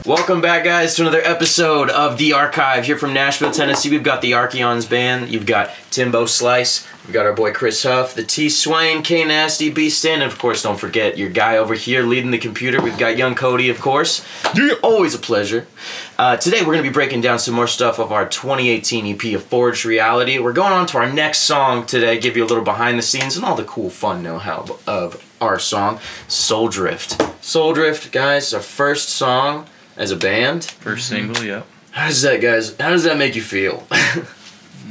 Welcome back, guys, to another episode of the Arc Hive here from Nashville, Tennessee. We've got the Archeons band. You've got Timbo Slice. We've got our boy Chris Huff, the T Swain, K Nasty, B Stan, and of course, don't forget your guy over here leading the computer. We've got young Cody, of course. Yeah. Always a pleasure. Today, we're going to be breaking down some more stuff of our 2018 EP of Forged Reality. We're going on to our next song today, give you a little behind the scenes and all the cool, fun know-how of our song, Soul Drift. Soul Drift, guys, our first song as a band. First single, yeah. How does that, guys? How does that make you feel?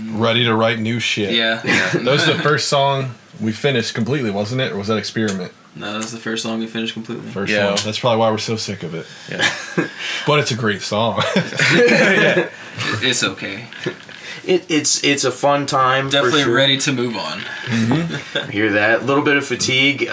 Ready to write new shit. Yeah. That was the first song we finished completely, wasn't it? Or was that Experiment? No, that was the first song we finished completely. First song. That's probably why we're so sick of it. Yeah. But it's a great song. Yeah. It's okay. It's a fun time. Definitely for sure. ready to move on. Mm-hmm. Hear that? A little bit of fatigue.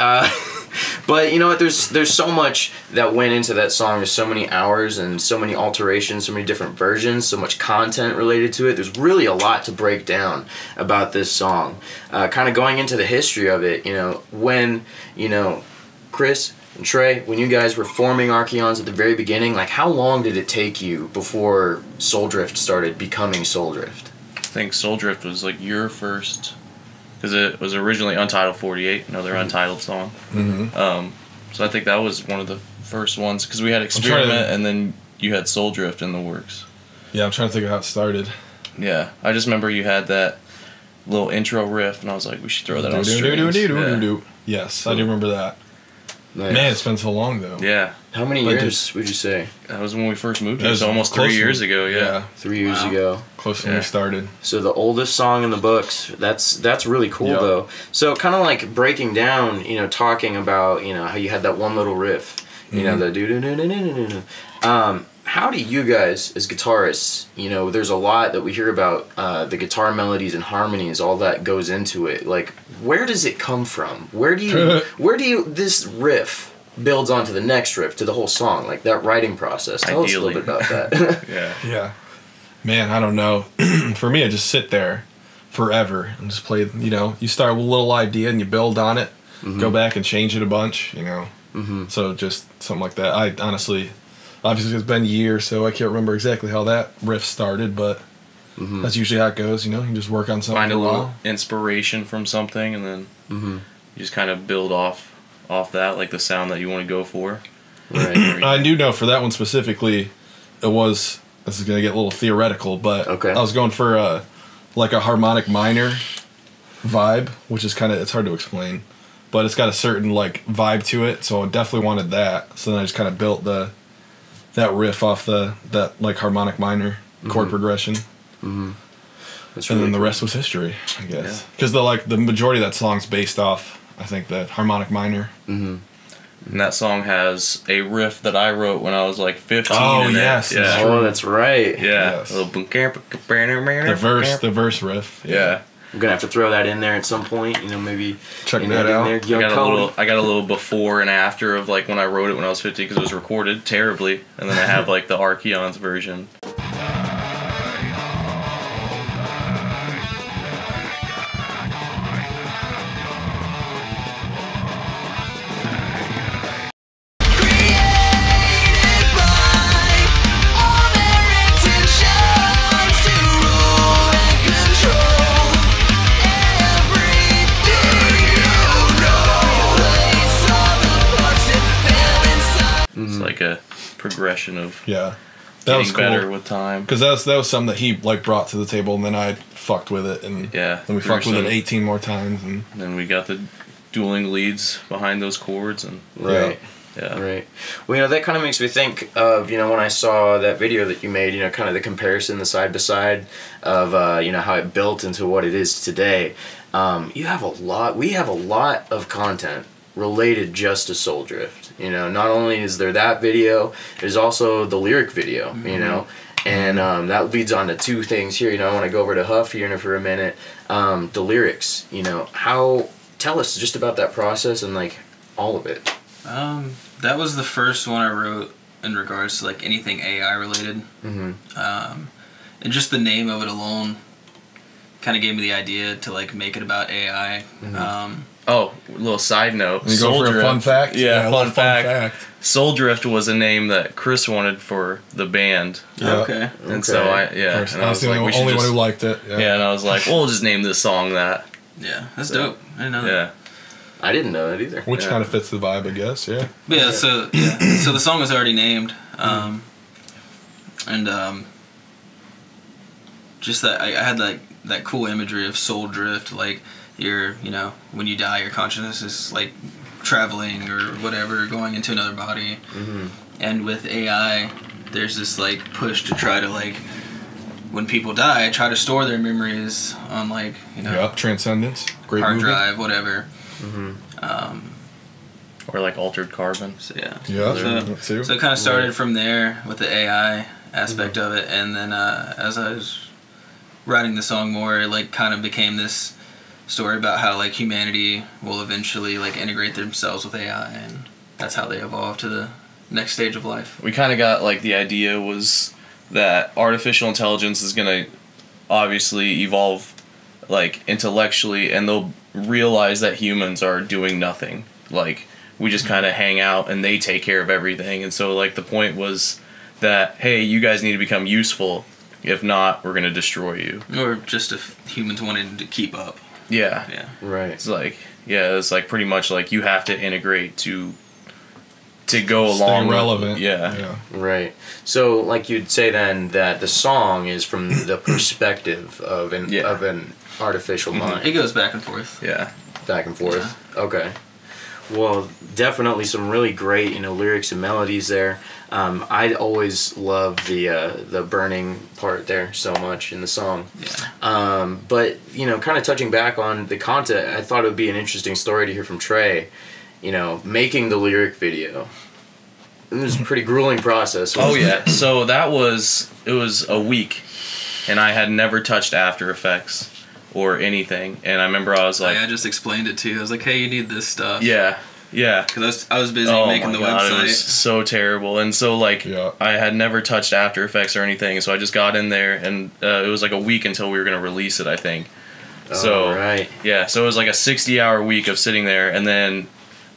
But you know what? There's so much that went into that song. There's so many hours and so many alterations, so many different versions, so much content related to it. There's really a lot to break down about this song. Kind of going into the history of it, when, Chris and Trey, when you guys were forming Archeons at the very beginning, like how long did it take you before Soul Drift started becoming Soul Drift? I think Soul Drift was like your first, because it was originally Untitled 48, another Untitled song. Mm-hmm. So I think that was one of the first ones, because we had Experiment and then you had Soul Drift in the works. Yeah, I'm trying to think of how it started. Yeah, I just remember you had that little intro riff, and I was like, we should throw that on strings. Yeah. Yes, I do remember that. Nice. Man, it's been so long though. Yeah. How many years would you say? That was when we first moved here, That was so almost 3 years ago, yeah. 3 years ago. Close to when we started. So the oldest song in the books. That's really cool though. So kind of like breaking down, talking about, how you had that one little riff, the do do do do do do. How do you guys as guitarists, there's a lot that we hear about the guitar melodies and harmonies, all that goes into it. Like, where does it come from? Where do you this riff builds onto the next riff to the whole song, like that writing process? Tell us a little bit about that. Yeah. Man, I don't know. For me, I just sit there forever and just play, you start with a little idea and you build on it, go back and change it a bunch, So just something like that. I honestly, obviously it's been years, so I can't remember exactly how that riff started, but that's usually how it goes, you can just work on something Find a for a little while. inspiration from something, and then you just kind of build off that, like the sound that you want to go for. Right. I do know for that one specifically, this is going to get a little theoretical, but I was going for a harmonic minor vibe, which is it's hard to explain, but it's got a certain vibe to it, so I definitely wanted that. So then I just kind of built that riff off that harmonic minor chord progression. That's and really then the rest was history, I guess. Because the majority of that song's based off, I think, the harmonic minor. And that song has a riff that I wrote when I was 15. Oh, yes. Yeah. Oh, that's right. Yeah. Yes. A little The verse riff. Yeah. I'm gonna have to throw that in there at some point. Maybe check that out. I got a little before and after of when I wrote it when I was 15, because it was recorded terribly, and then I have the Archeons version. It's like a progression of that getting was cool. better with time. Because that was something that he brought to the table, and then I fucked with it, and then we fucked with it 18 more times, and then we got the dueling leads behind those chords, and right. Yeah. Right. Well, that kind of makes me think of, when I saw that video that you made, kind of the comparison, the side by side of, how it built into what it is today. We have a lot of content related just to Soul Drift. Not only is there that video, there's also the lyric video, and that leads on to two things here. I want to go over to Huff here for a minute. The lyrics, tell us just about that process and all of it. That was the first one I wrote in regards to anything AI related. And just the name of it alone kind of gave me the idea to make it about AI. Oh, little side note. You go for a fun fact? Yeah, fun fact. Soul Drift was a name that Chris wanted for the band. Yeah. Okay. And so I was the only one who liked it. Yeah, and I was like, well, we'll just name this song that. Yeah, that's dope. I didn't know that. Yeah. I didn't know that either. Which kind of fits the vibe, I guess. Yeah. But so the song was already named, just that I had that cool imagery of soul drift, like when you die, your consciousness is like traveling or whatever, going into another body. Mm-hmm. And with AI, there's this like push to try to like, when people die, try to store their memories on like Transcendence, great hard movie. drive, whatever. Mm-hmm. Or like Altered Carbon. So yeah. So it kind of started from there with the AI aspect of it, and then as I was writing the song more, it like kind of became this story about how like humanity will eventually like integrate themselves with AI, and that's how they evolve to the next stage of life. We kind of got like the idea was that artificial intelligence is going to obviously evolve like intellectually, and they'll realize that humans are doing nothing. Like we just kind of hang out and they take care of everything. And so like the point was that, hey, you guys need to become useful. If not, we're going to destroy you. Or just if humans wanted to keep up. Yeah. Yeah. Right. It's like, it's like pretty much like you have to integrate to go along. Stay relevant. Yeah. Right. So, like you'd say then that the song is from the perspective of an artificial mind. It goes back and forth. Yeah. Back and forth. Yeah. Okay. Well, definitely some really great, lyrics and melodies there. I always love the burning part there so much in the song. Yeah. But kind of touching back on the content, I thought it would be an interesting story to hear from Trey. Making the lyric video. It was a pretty grueling process. Oh yeah. So it was a week, and I had never touched After Effects or anything. And I remember I was like, I just explained it to you. I was like, hey, you need this stuff. Yeah. Because I was busy making the God, website. It was so terrible. And so I had never touched After Effects or anything, so I just got in there, and it was like a week until we were gonna release it, I think. So right. Yeah, so it was like a 60-hour week of sitting there, and then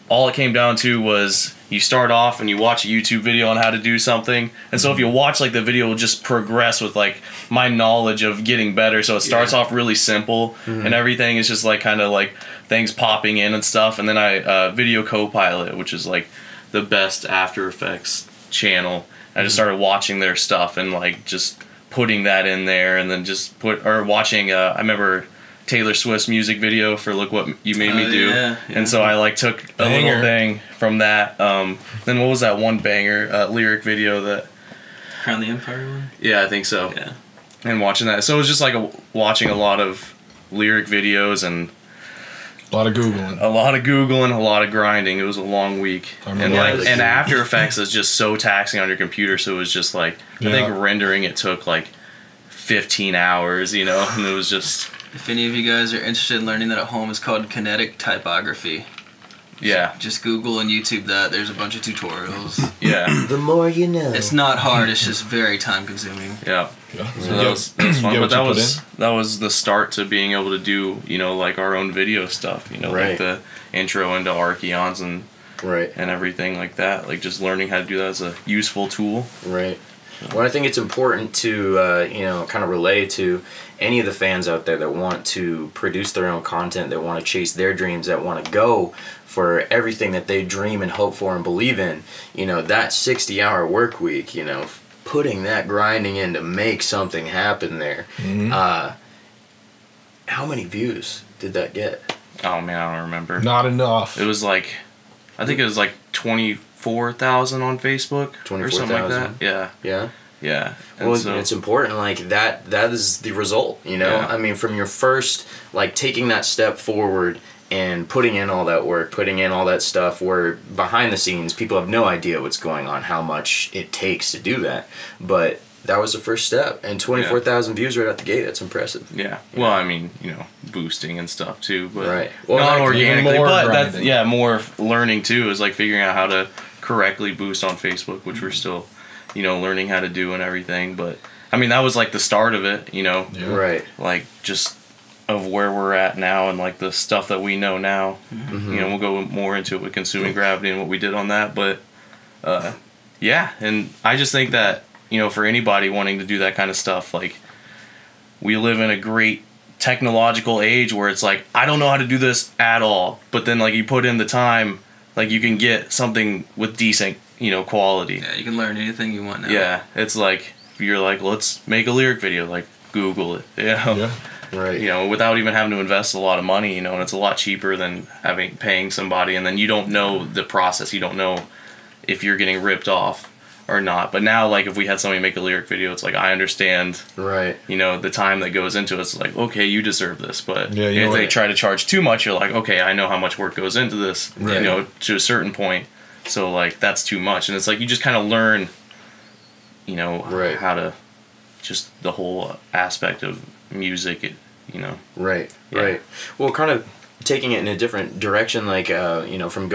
all it came down to was you start off and you watch a YouTube video on how to do something, and so if you watch the video will just progress with my knowledge of getting better. So it starts off really simple, and everything is just kind of things popping in and stuff, and then I Video Copilot, which is the best After Effects channel. I just started watching their stuff and just putting that in there, and then just watching I remember Taylor Swift's music video for Look What You Made Me Do. Yeah. And so I took a little thing from that. Then what was that one banger lyric video that Crown the Empire one? Yeah, I think so. Yeah. And watching that. So it was just watching a lot of lyric videos and a lot of Googling. A lot of grinding. It was a long week. And After Effects is just so taxing on your computer, so it was just I think rendering it took 15 hours, and it was just... If any of you guys are interested in learning that at home, it's called kinetic typography. Yeah. Just Google and YouTube that. There's a bunch of tutorials. Yeah. The more you know. It's not hard. It's just very time consuming. Yeah. So that was fun. But that was the start to being able to do, our own video stuff. Right. The intro into Archeons and right. and everything like that. Just learning how to do that as a useful tool. Right. Well, I think it's important to, kind of relay to any of the fans out there that want to produce their own content, that want to chase their dreams, that want to go for everything that they dream and hope for and believe in. That 60-hour work week, putting that grinding in to make something happen there. Mm-hmm. How many views did that get? Oh, man, I don't remember. Not enough. It was I think it was 24,000 on Facebook or something like that. Yeah. Yeah? Yeah. And well, it's important, that is the result, Yeah. I mean, from your first, taking that step forward and putting in all that work, putting in all that stuff where behind the scenes, people have no idea what's going on, how much it takes to do that. But that was the first step, and 24,000 views right out the gate, that's impressive. Yeah. Well, I mean, boosting and stuff too, but right. Well, not organically, but grinding. that's, more learning too, is figuring out how to correctly boost on Facebook, which we're still, learning how to do and everything. But I mean, that was the start of it, Yeah. Right. Just of where we're at now and like the stuff that we know now. You know, we'll go more into it with Consuming Gravity and what we did on that, but yeah, and I just think that, you know, for anybody wanting to do that kind of stuff, like, we live in a great technological age where it's like, I don't know how to do this at all, but then like you put in the time, like you can get something with decent, you know, quality. Yeah, you can learn anything you want now. Yeah, it's like, you're like, let's make a lyric video, like, Google it, you know? Yeah. Right. You know, without even having to invest a lot of money, you know, and it's a lot cheaper than paying somebody, and then you don't know the process, you don't know if you're getting ripped off or not. But now, like, if we had somebody make a lyric video, it's like, I understand, right, you know, the time that goes into it. It's like, okay, you deserve this. But yeah, if they try to charge too much, you're like, okay, I know how much work goes into this, right, you know, to a certain point. So, like, that's too much. And it's like, you just kind of learn, you know, right, how to, just the whole aspect of music, you know. Right, yeah. Right. Well, kind of taking it in a different direction, like, you know, from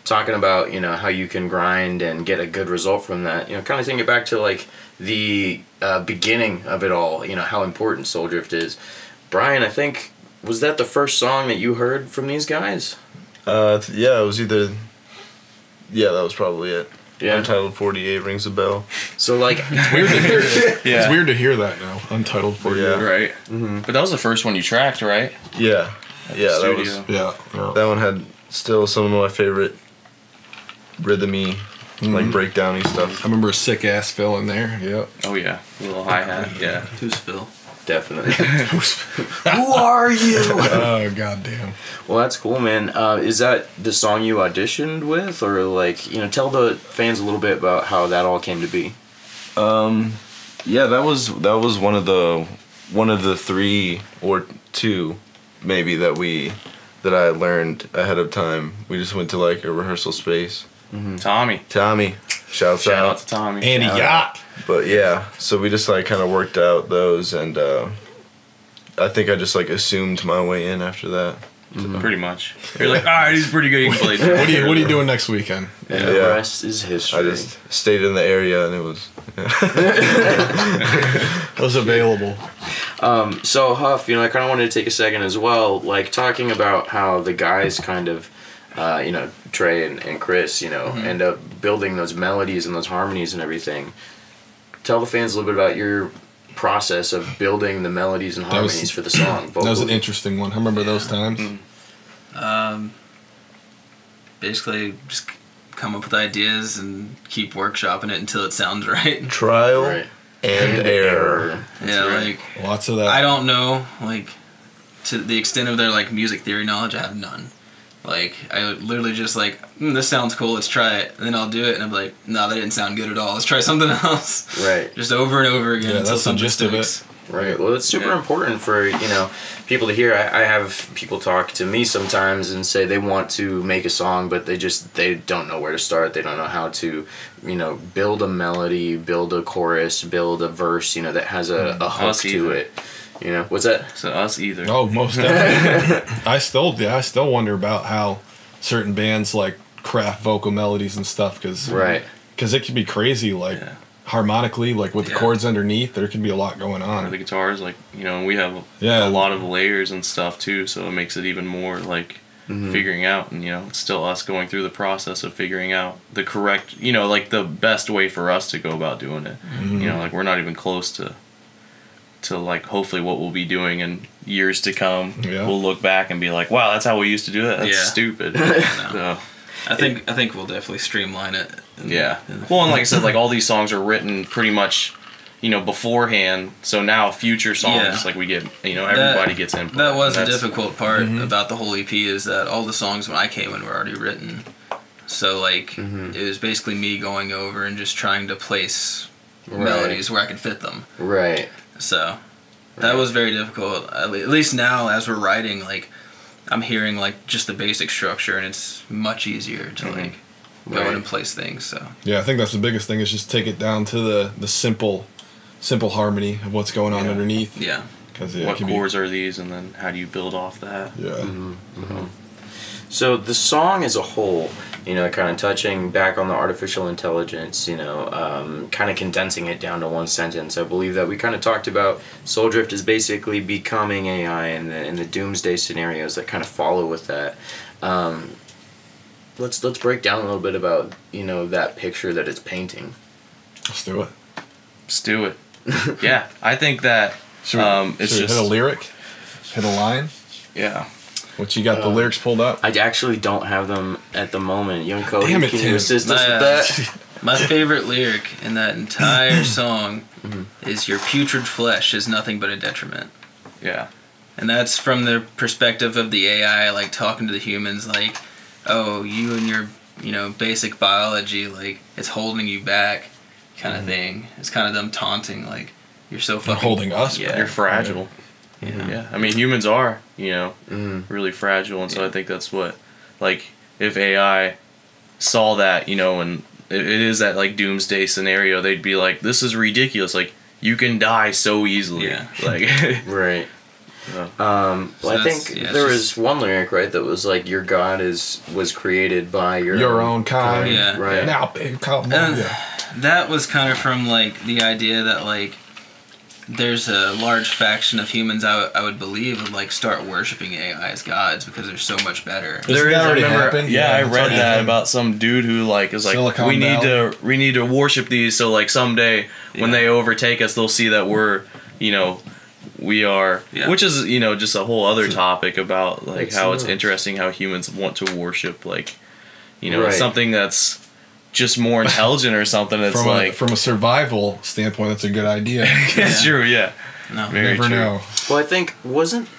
talking about, you know, how you can grind and get a good result from that, you know, kind of taking it back to, like, the beginning of it all, you know, how important Soul Drift is. Brian, I think, was that the first song that you heard from these guys? Yeah, it was either... Yeah, that was probably it. Yeah. Untitled 48 rings a bell. So, like... It's weird to hear that. Yeah. It's weird to hear that now. Untitled 48. Yeah. Right. But that was the first one you tracked, right? Yeah. Yeah, that was... Yeah. That one had still some of my favorite rhythmy, like breakdowny stuff. I remember a sick ass fill in there. Yep. Oh yeah, a little hi-hat. Yeah. Who's Phil? Definitely. Who are you? Oh, goddamn. Well, that's cool, man. Is that the song you auditioned with, or, like, you know, tell the fans a little bit about how that all came to be? Yeah, that was one of the 3 or 2 maybe that I learned ahead of time. We just went to, like, a rehearsal space. Tommy, shout out to Tommy. Andy Yacht. But yeah, so we just, like, kind of worked out those, and I think I just, like, assumed my way in after that. Pretty much. You're like, all right, he's pretty good. He can play. What are you doing next weekend? And the rest is history. I just stayed in the area, and it was... Was available. So, Huff, you know, I kind of wanted to take a second as well, like, talking about how the guys kind of, you know, Trey and Chris, you know, end up building those melodies and those harmonies and everything. Tell the fans a little bit about your process of building the melodies and harmonies for the song. Vocally. That was an interesting one. I remember those times. Basically, just come up with ideas and keep workshopping it until it sounds right. Trial and error. Yeah, like... Lots of that. I don't know, like, to the extent of their, like, music theory knowledge, I have none. Like, I literally just, like, this sounds cool, let's try it. And then I'll do it, and I'm like, no, that didn't sound good at all. Let's try something else. Right. Just over and over again until that's the something gist of sticks. it. Right. Well, it's super important for, you know, people to hear. I have people talk to me sometimes and say they want to make a song, but they don't know where to start. They don't know how to, you know, build a melody, build a chorus, build a verse, you know, that has a hook to it. You know, what's that? So us either. Oh, most definitely. I still wonder about how certain bands like craft vocal melodies and stuff, because it can be crazy, like harmonically, like with the chords underneath, there can be a lot going on. Or the guitars, like, you know, we have a lot of layers and stuff too, so it makes it even more like figuring out, and, you know, it's still us going through the process of figuring out the correct, you know, like the best way for us to go about doing it. You know, like, we're not even close to like, hopefully what we'll be doing in years to come. We'll look back and be like, wow, that's how we used to do it. That's stupid. So, I think we'll definitely streamline it. Well, and like I said, like, all these songs are written pretty much, you know, beforehand. So now future songs, like, we get, you know, everybody gets input. That was the difficult part about the whole EP, is that all the songs when I came in were already written. So, like, it was basically me going over and just trying to place melodies where I could fit them. Right. So that was very difficult. At least now, as we're writing, like, I'm hearing, like, just the basic structure, and it's much easier to like go in and place things. So yeah, I think that's the biggest thing, is just take it down to the simple harmony of what's going on underneath. Yeah. Because what chords are these, and then how do you build off that? Yeah. So the song as a whole, you know, kind of touching back on the artificial intelligence, you know, kind of condensing it down to one sentence. I believe that we kind of talked about Soul Drift is basically becoming AI and the doomsday scenarios that kind of follow with that. Let's break down a little bit about, you know, that picture that it's painting. Let's do it. Let's do it. Yeah, I think that Should we it's just hit a lyric, hit a line. Yeah. What you got the lyrics pulled up? I actually don't have them at the moment. Young Cody, Damn it, can Tim. you assist us with that? My favorite lyric in that entire song is "Your putrid flesh is nothing but a detriment," Yeah. and that's from the perspective of the AI, like talking to the humans, like, "Oh, you and your, you know, basic biology, like it's holding you back," kind of thing. It's kind of them taunting, like, "You're so fucking holding us Yeah, back. You're fragile. Yeah. Yeah. I mean, humans are, you know, really fragile, and so I think that's what, like, if AI saw that, you know, and it is that, like, doomsday scenario, they'd be like, this is ridiculous. Like, you can die so easily. Yeah. Like, Right. Yeah. Well, I think it's there just- was one lyric, right, that was like, your God was created by Your own kind. Yeah. Right. Now, babe, come on. And Yeah. that was kind of from, like, the idea that, like, there's a large faction of humans I would believe would, like, start worshiping AI as gods because they're so much better. Doesn't that I already remember, happen? yeah, I it's read already that happened. about some dude who, like, is like, Silicon we Valley. need to worship these, so, like, someday when Yeah. they overtake us, they'll see that we're, you know, we are, Yeah. which is, you know, just a whole other topic about, like, It's how it's nuts. interesting how humans want to worship, like, you know, Right. something that's just more intelligent or something. It's like, from a survival standpoint, that's a good idea. it's true, yeah. No. Very Never true. know. Well, I think wasn't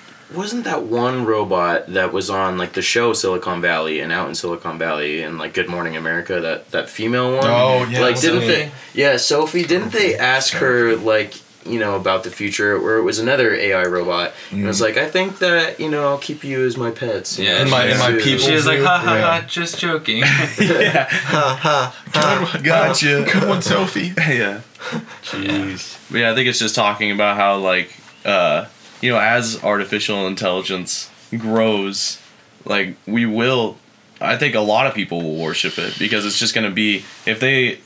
that one robot that was on like the show Silicon Valley and out in Silicon Valley and like Good Morning America, that female one? Oh, yeah, Like what's didn't her they? name? Yeah, Sophie. Didn't they ask her like, you know, about the future, where it was another AI robot, and it was like, I think that, you know, I'll keep you as my pets. you Yeah, know, in my too. people- She was like, ha ha Yeah. ha, just joking. Yeah. Gotcha. Good one, Sophie. Yeah. Jeez. But yeah, I think it's just talking about how, like, you know, as artificial intelligence grows, like, I think a lot of people will worship it, because it's just going to be, if they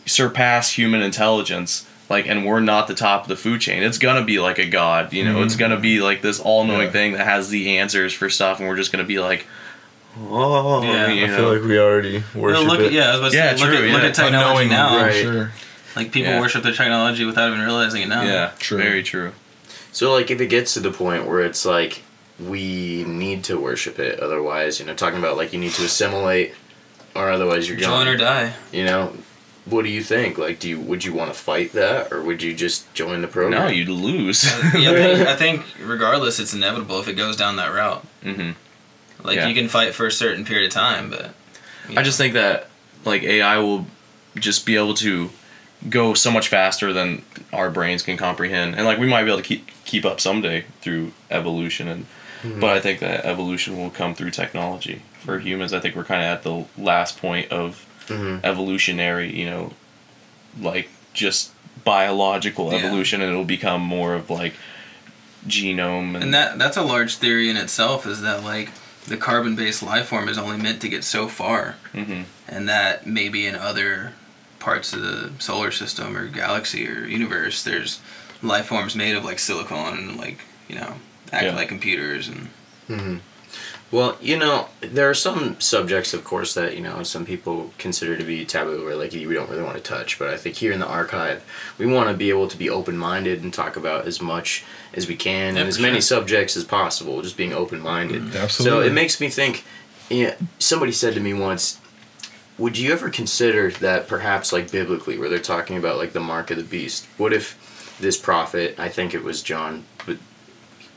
surpass human intelligence, like, and we're not the top of the food chain, it's going to be like a god, you know, it's going to be like this all-knowing thing that has the answers for stuff, and we're just going to be like, oh, Yeah, you I know. feel like we already worship Look it. at, yeah, I was about to Yeah, say, true, look yeah. at technology now. right. Sure. Like, people Yeah. worship their technology without even realizing it now. Yeah, True. very true. So like if it gets to the point where it's like we need to worship it, otherwise, you know, talking about like you need to assimilate, or otherwise you're Join gone. or die. You know, what do you think? Like, would you want to fight that, or would you just join the program? No, you'd lose. Yeah, I think regardless, it's inevitable if it goes down that route. Hmm. Like, Yeah. you can fight for a certain period of time, but... I just think that, like, AI will just be able to go so much faster than our brains can comprehend, and like we might be able to keep up someday through evolution, and but I think that evolution will come through technology. For humans, I think we're kind of at the last point of evolutionary, you know, like just biological Yeah. evolution, and it'll become more of like genome And that's a large theory in itself, is that, like, the carbon-based life form is only meant to get so far, and that maybe in other parts of the solar system or galaxy or universe, there's life forms made of, like, silicon and, like, you know, act like computers and... Well, you know, there are some subjects, of course, that, you know, some people consider to be taboo or like we don't really want to touch. But I think here in the archive, we want to be able to be open-minded and talk about as much as we can and as many subjects as possible, just being open-minded. Absolutely. So it makes me think, yeah, somebody said to me once, would you ever consider that perhaps like biblically, where they're talking about like the mark of the beast, what if this prophet, I think it was John, but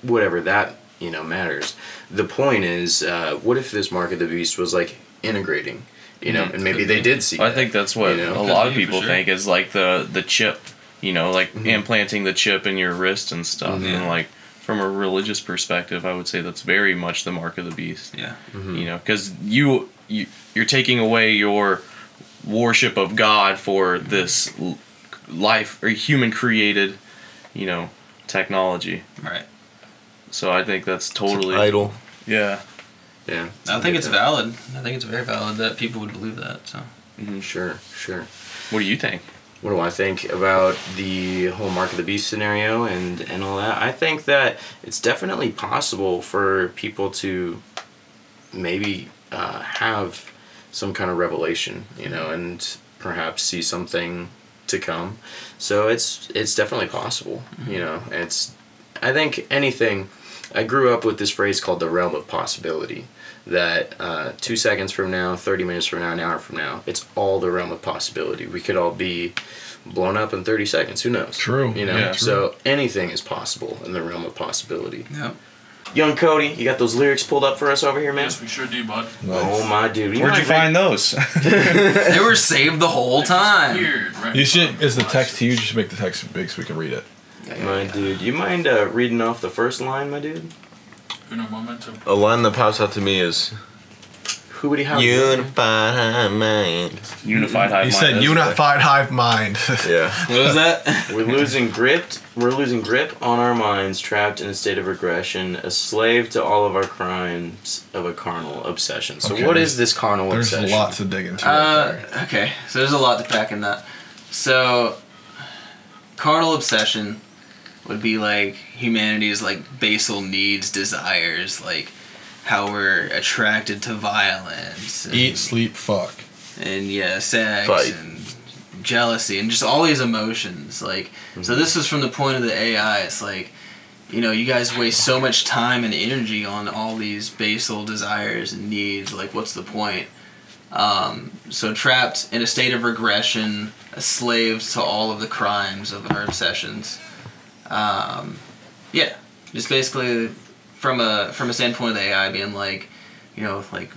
whatever that, you know, matters. The point is, what if this mark of the beast was like integrating, you know, and maybe they did see I that, think that's what you know? a lot of Could be, for people sure. think is like the chip, you know, like implanting the chip in your wrist and stuff. And like from a religious perspective, I would say that's very much the mark of the beast. Yeah. You know, because you're taking away your worship of God for this life or human created, you know, technology. Right. So I think that's totally Idol. yeah. Yeah. I think it's valid. I think it's very valid that people would believe that. So. Sure. What do you think? What do I think about the whole Mark of the Beast scenario and all that? I think that it's definitely possible for people to maybe have some kind of revelation, and perhaps see something to come. So it's definitely possible, I think anything. I grew up with this phrase called the realm of possibility. That 2 seconds from now, 30 minutes from now, an hour from now, it's all the realm of possibility. We could all be blown up in 30 seconds. Who knows? True. Yeah, so anything is possible in the realm of possibility. Yep. Young Cody, you got those lyrics pulled up for us over here, man? Yes, we sure do, bud. Nice. Oh, my dude. Where'd you find those? They were saved the whole time. You should, is the text huge? You should make the text big so we can read it. My dude, you mind reading off the first line, my dude? A line that pops out to me is Unified Hive Mind. Unified Hive Mind. He said Unified Hive Mind. Yeah. What was that? We're losing grip on our minds, trapped in a state of regression, a slave to all of our crimes of a carnal obsession. So Okay. what is this carnal obsession? There's a lot to dig into. Right there. Okay, so there's a lot to pack in that. So, carnal obsession would be like humanity's like basal needs, desires, like how we're attracted to violence. And, Eat, sleep, fuck. and sex Fight. and jealousy and just all these emotions. Like, so this is from the point of the AI. It's like, you guys waste so much time and energy on all these basal desires and needs. Like, what's the point? So trapped in a state of regression, a slave to all of the crimes of our obsessions. Just basically from a standpoint of the AI being like,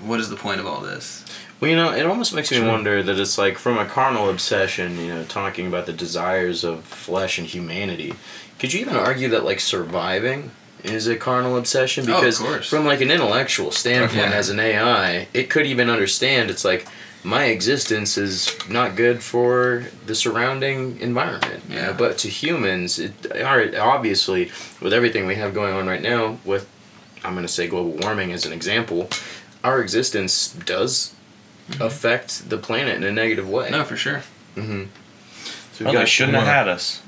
what is the point of all this? Well, it almost makes me wonder that it's like from a carnal obsession, talking about the desires of flesh and humanity. Could you even argue that like surviving is a carnal obsession? Because of course. from like an intellectual standpoint, Yeah. as an AI, it could even understand it's like my existence is not good for the surrounding environment. Yeah. But to humans, obviously, with everything we have going on right now, with I'm going to say global warming as an example, our existence does affect the planet in a negative way. No, for sure. Mm-hmm. So Well, they shouldn't have had us.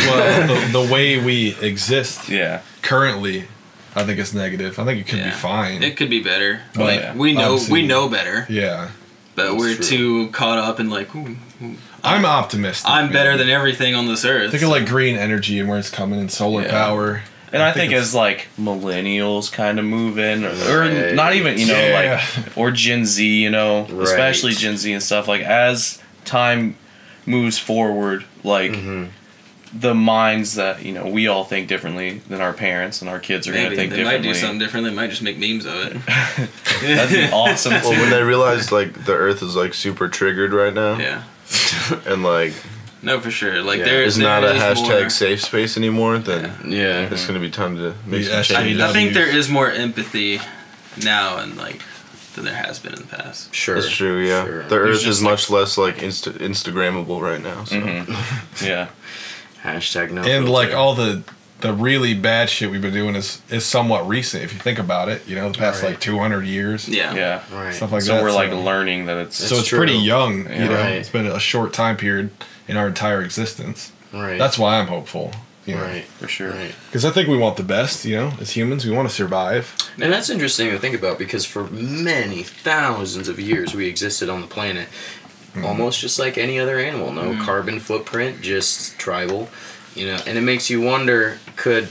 Well, the way we exist Yeah. currently, I think it's negative. I think it could be fine. It could be better. But Like, we know obviously- better, Yeah. but That's we're true. too caught up in like, ooh, I'm optimistic. I'm better man. than everything on this earth. Think of like green energy and where it's coming and solar Yeah. power. And I think it's- as like millennials kind of move in, or Right. not even, Yeah. or Gen Z, especially Right. Gen Z and stuff, like as time moves forward, like the minds that, we all think differently than our parents and our kids are going to Maybe think they might differently. do something different. They might just make memes of it. That'd be awesome Well, too. when they realize like the Earth is like super triggered right now, Yeah. and like No, for sure. Like Yeah. there's there not a is hashtag more- safe space anymore, then Yeah. it's gonna be time to make Yeah, some changes. I think there is more empathy now and like than there has been in the past. Sure. That's true. Yeah, Sure. the Earth just is much less like Instagrammable right now. So. Yeah. Hashtag no. And like filter. all the really bad shit we've been doing is somewhat recent if you think about it. The past Right. like 200 years. Yeah. Yeah. Right. Stuff like So that. we're like learning that it's So it's true. pretty young. Yeah. Right. It's been a short time period in our entire existence. Right. That's why I'm hopeful. right. for sure. Right. Because I think we want the best. As humans, we want to survive. And that's interesting to think about because for many thousands of years we existed on the planet almost just like any other animal. No carbon footprint, just tribal. And it makes you wonder, could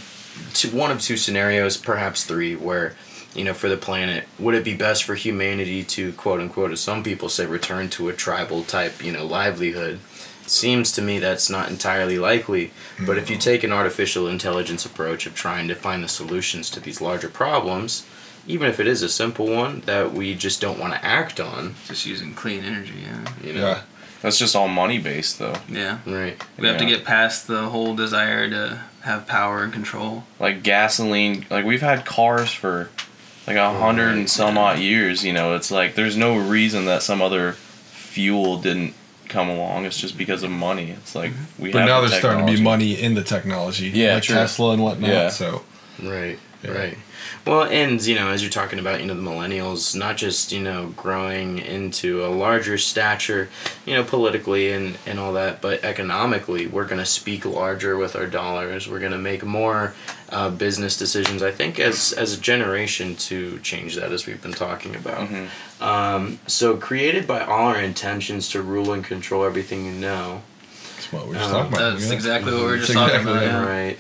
one of two scenarios, perhaps three, where, for the planet, would it be best for humanity to, quote unquote, as some people say, return to a tribal type, livelihood? Seems to me that's not entirely likely. But if you take an artificial intelligence approach of trying to find the solutions to these larger problems, even if it is a simple one that we just don't want to act on, Just using clean energy. Yeah. Yeah. That's just all money based though. Yeah. Right. We have to Yeah. get past the whole desire to have power and control. Like gasoline, like we've had cars for like 100 and some odd years, it's like there's no reason that some other fuel didn't come along. It's just because of money. It's like we But have now the there's starting to be technology. money in the technology. Yeah, like true. Tesla and whatnot. Yeah. So Right. Yeah. Right. Well, and, as you're talking about, the millennials, not just, growing into a larger stature, politically and all that, but economically, we're going to speak larger with our dollars. We're going to make more business decisions, I think, as a generation to change that, as we've been talking about. So created by all our intentions to rule and control everything That's what we're just talking about. That's exactly what we were just talking about. Yeah. Right.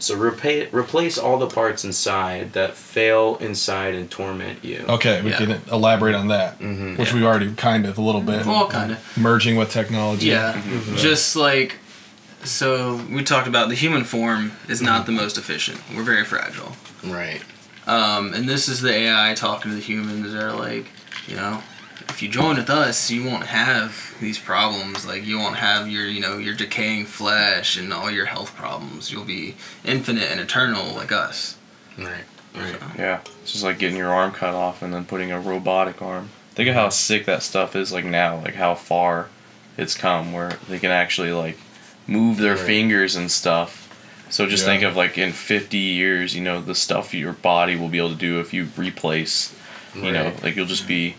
So replace all the parts inside that fail inside and torment you. Okay, we can elaborate on that, which we've already kind of a little bit. Well, kind of. Merging with technology. Yeah, just like, so we talked about the human form is not the most efficient. We're very fragile. Right. And this is the AI talking to the humans. They're like, if you join with us, you won't have these problems. Like, you won't have your, your decaying flesh and all your health problems. You'll be infinite and eternal like us. Right. So. Yeah. It's just like getting your arm cut off and then putting a robotic arm. Think of how sick that stuff is, like, now. Like, how far it's come where they can actually, like, move their fingers and stuff. So just think of, like, in 50 years, the stuff your body will be able to do if you replace, like, you'll just be...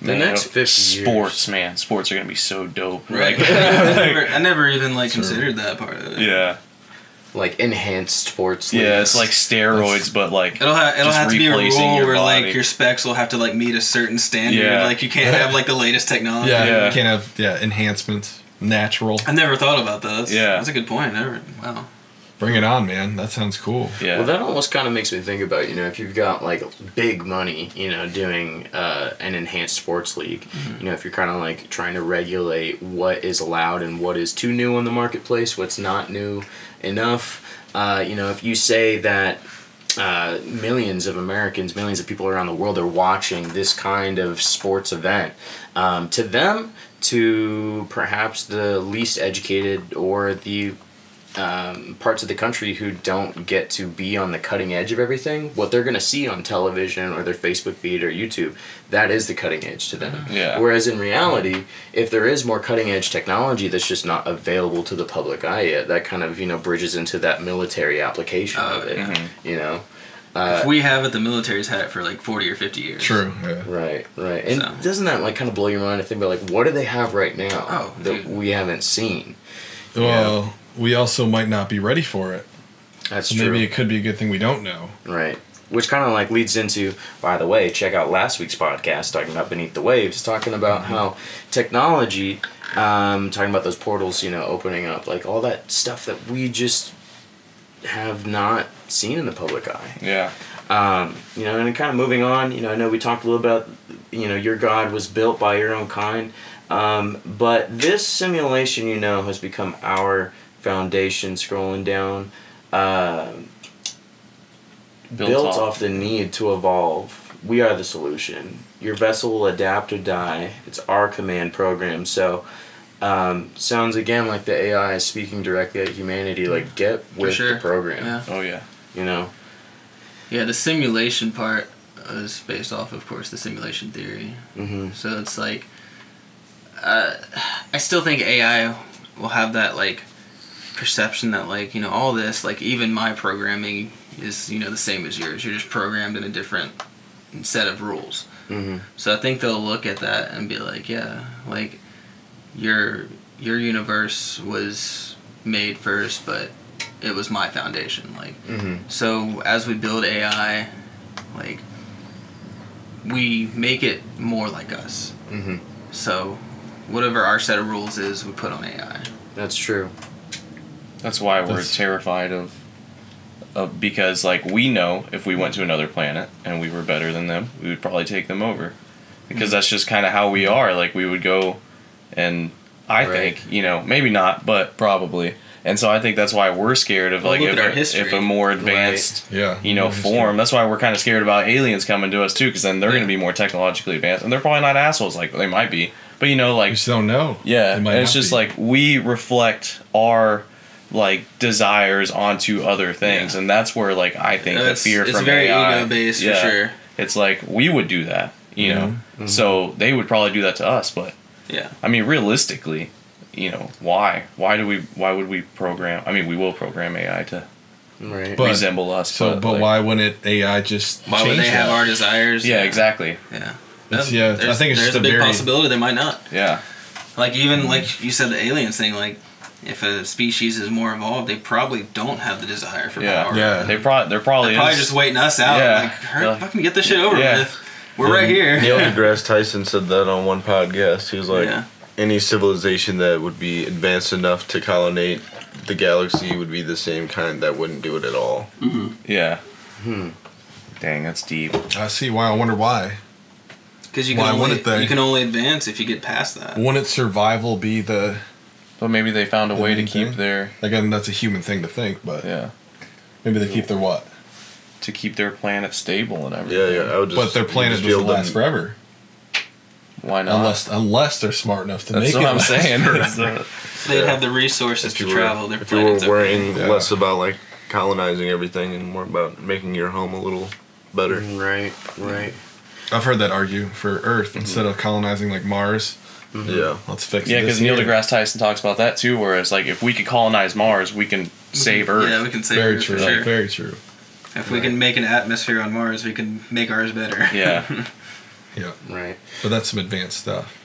The next 50 years. Sports are going to be so dope. Right. Like, I never even, like, considered that part of it. Yeah. Like, enhanced sports leagues. Yeah, it's like steroids, but, like, it'll have to be a rule where, like, your specs will have to, like, meet a certain standard. Yeah. Like, you can't have, like, the latest technology. Yeah, you can't have, enhancements. Natural. I never thought about those. Yeah. That's a good point. Wow. Bring it on, man. That sounds cool. Yeah. Well, that almost kind of makes me think about, if you've got, like, big money, doing an enhanced sports league, if you're kind of, like, trying to regulate what is allowed and what is too new in the marketplace, what's not new enough, if you say that millions of Americans, millions of people around the world are watching this kind of sports event, to them, to perhaps the least educated or the parts of the country who don't get to be on the cutting edge of everything, what they're going to see on television or their Facebook feed or YouTube, that is the cutting edge to them. Yeah. Whereas in reality, if there is more cutting edge technology that's just not available to the public eye yet, that kind of, bridges into that military application of it, if we have it, the military's had it for like 40 or 50 years. True. Yeah. Right. And doesn't that like kind of blow your mind to think about like what do they have right now that we haven't seen? Well, we also might not be ready for it. That's so true. Maybe it could be a good thing we don't know. Right. Which kind of like leads into, by the way, check out last week's podcast talking about Beneath the Waves, talking about how technology, talking about those portals, opening up, like all that stuff that we just have not seen in the public eye. Yeah. And kind of moving on, I know we talked a little about, your God was built by your own kind, but this simulation, has become our foundation. Scrolling down, built off the need to evolve. We are the solution. Your vessel will adapt or die. It's our command program. So, sounds again like the AI is speaking directly at humanity. Like, get with the program. Yeah. Oh yeah. Yeah, the simulation part is based off, of course, the simulation theory. Mm-hmm. So it's like, I still think AI will have that like perception that like all this, like even my programming is the same as yours. You're just programmed in a different set of rules. Mm-hmm. So I think they'll look at that and be like, yeah, like your universe was made first, but it was my foundation. Like, so as we build AI, like we make it more like us. Mm-hmm. So whatever our set of rules is, we put on AI. That's true. That's why we're terrified of because like we know if we went to another planet and we were better than them, we would probably take them over. Because that's just kind of how we are. Like we would go and I think, maybe not, but probably. And so I think that's why we're scared of like if a more advanced form. That's why we're kind of scared about aliens coming to us too, because then they're going to be more technologically advanced and they're probably not assholes. Like they might be, but like we just don't know. Yeah, and it's just like we reflect our like desires onto other things, and that's where like I think the fear from AI. It's very ego based for sure. It's like we would do that, so they would probably do that to us, but I mean realistically. Why would we program? I mean, we will program AI to resemble us. So, but like, why wouldn't AI just? Why would they have our desires? Yeah, exactly. Yeah. I think it's there's just a big possibility they might not. Yeah. Like even like you said, the aliens thing. Like, if a species is more evolved, they probably don't have the desire for power. Yeah. They're probably just waiting us out. Yeah. Like, hurry, fucking get this shit over with. We're right here. Neil deGrasse Tyson said that on one podcast. He was like, any civilization that would be advanced enough to colonate the galaxy would be the same kind that wouldn't do it at all. Mm-hmm. Yeah. Dang, that's deep. I see why. I wonder why. Because you can only advance if you get past that. Wouldn't survival be the... But maybe they found a way to keep their... Again, that's a human thing to think, but... Yeah. Maybe they keep their what? To keep their planet stable and everything. Yeah. I would just, but their planet doesn't last forever. Why not? Unless they're smart enough to make it. That's what I'm saying. They'd have the resources to travel. If you were worrying less about like colonizing everything and more about making your home a little better. Right. I've heard that argue for Earth instead of colonizing like Mars. Yeah, let's fix it. Yeah, because Neil deGrasse Tyson talks about that too, where it's like if we could colonize Mars, we can save Earth. Yeah, we can save Earth. For True. sure. Very true. If we can make an atmosphere on Mars, we can make ours better. Yeah. Yeah. Right. But that's some advanced stuff.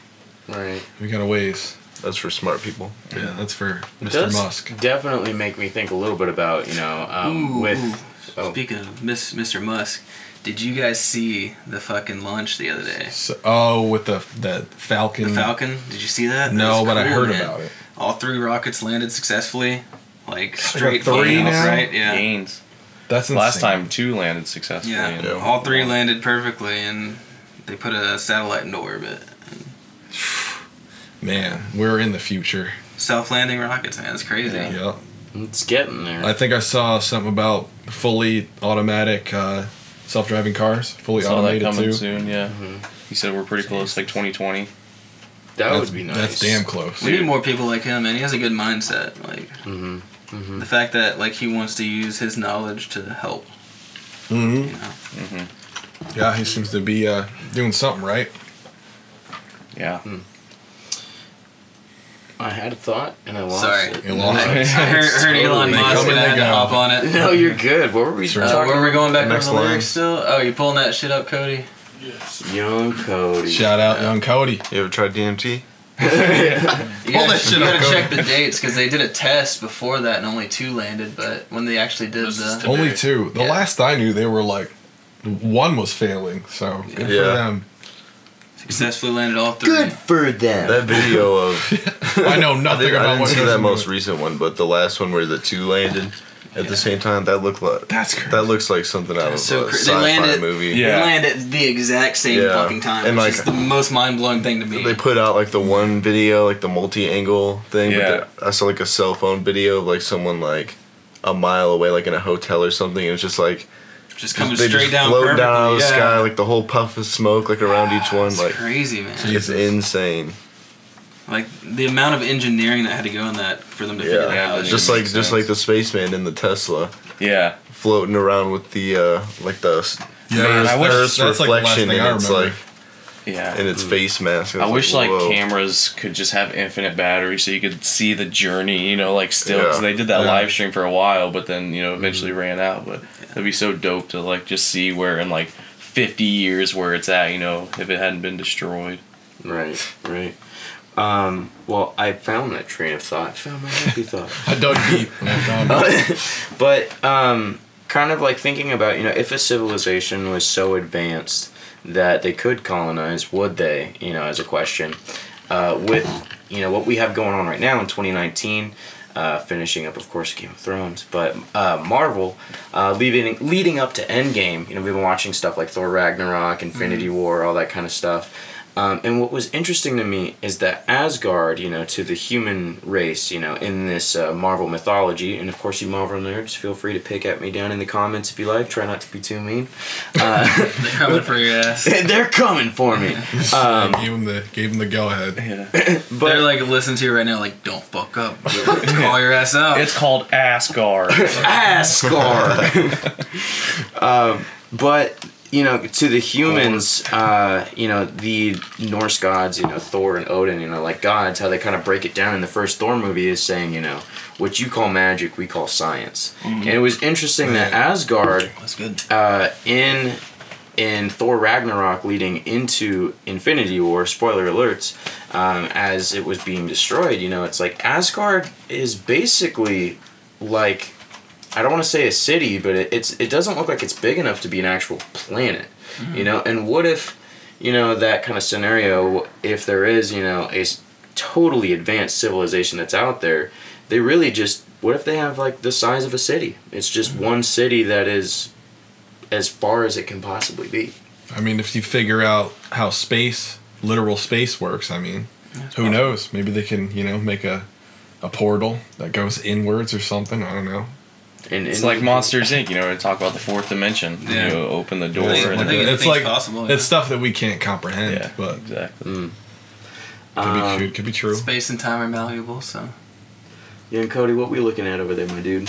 Right. We got a ways. That's for smart people. Yeah, that's for Mr. Musk. Definitely make me think a little bit about, Speaking of Mr. Musk, did you guys see the fucking launch the other day? With the Falcon. The Falcon? Did you see that? No, but I heard man. about it. All 3 rockets landed successfully. Like, straight 3 now? Right? Yeah. Gains. That's insane. Last time 2 landed successfully. Yeah. All 3 landed perfectly, and they put a satellite into orbit. Man, we're in the future. Self-landing rockets, man. It's crazy. Yeah. It's getting there. I think I saw something about fully automatic self-driving cars. Fully automated that coming too. soon, yeah. He said we're pretty close, like 2020. That would be nice. That's damn close. We need more people like him, man. He has a good mindset. Like, the fact that like he wants to use his knowledge to help. Yeah, he seems to be doing something right. Yeah. I had a thought and I lost Sorry. it. You lost it. I heard Elon Musk and I had to hop on it. No, you're good. What were we talking Were we going back over Next the line. lyrics still? Oh, you pulling that shit up, Cody? Yes. Young Cody. Shout out, young Cody. You ever tried DMT? You that shit gotta up, Cody. check the dates because they did a test before that and only 2 landed. But when they actually did the Only 2. The last I knew, they were like 1 was failing. So good for them. successfully landed all 3. Good for them. That video of I know nothing I about didn't what see goes that into most it. recent one, but the last one where the 2 landed at the same time, that looked like That's crazy. that looks like something out of So a they sci-fi landed- movie. Yeah. They land at the exact same fucking time, And, which like, is the most mind-blowing thing to me. They put out like the one video, like the multi-angle thing. Yeah. But I saw like a cell phone video of like someone like a mile away, like in a hotel or something. And it's just like just coming they straight just down float perfectly. down out of the yeah. sky, like the whole puff of smoke, like around each one. It's Like crazy, man. it's insane. Like the amount of engineering that had to go in that for them to figure that out. Just like the spaceman in the Tesla Yeah. floating around with the like the Yeah, I wish Earth's that's like the last reflection thing I in its remember. like Yeah. in its face mask. I wish like whoa. cameras could just have infinite battery so you could see the journey, you know, like still. Yeah. 'Cause they did that Yeah. live stream for a while, but then, you know, eventually ran out. But it'd be so dope to like just see where in like 50 years where it's at, you know, if it hadn't been destroyed. Right. Well, I found that train of thought. I found my happy thought. I dug deep and I found it. But kind of like thinking about, you know, if a civilization was so advanced that they could colonize, would they, you know, as a question, with, you know, what we have going on right now in 2019, finishing up, of course, Game of Thrones, but Marvel, leading up to Endgame, you know, we've been watching stuff like Thor Ragnarok, Infinity War, all that kind of stuff. And what was interesting to me is that Asgard, you know, to the human race, you know, in this Marvel mythology, and of course you Marvel nerds, feel free to pick at me down in the comments if you like, try not to be too mean. They're coming for your ass. They're coming for me. Gave him the go ahead. Yeah. But They're like listening to you right now, like, don't fuck up. Call your ass out. It's called Asgard. Asgard. But you know, to the humans, you know, the Norse gods, you know, Thor and Odin, you know, like gods, how they kind of break it down in the first Thor movie is saying, you know, what you call magic, we call science. And it was interesting that Asgard, That's good. In Thor Ragnarok leading into Infinity War, spoiler alerts, as it was being destroyed, you know, it's like Asgard is basically like, I don't want to say a city, but it doesn't look like it's big enough to be an actual planet, you know. And what if, you know, that kind of scenario, if there is, you know, a totally advanced civilization that's out there, they really just, what if they have like the size of a city? It's just one city that is as far as it can possibly be. I mean, if you figure out how literal space works, I mean, who knows? Maybe they can, you know, make a portal that goes inwards or something. I don't know. And It's like Monsters Inc. You know, to talk about the fourth dimension. Yeah. You open the door. I and think it's anything's like possible, it's stuff that we can't comprehend, yeah, but exactly. could be true. Space and time are malleable, so. Yeah, and Cody, what we looking at over there, my dude?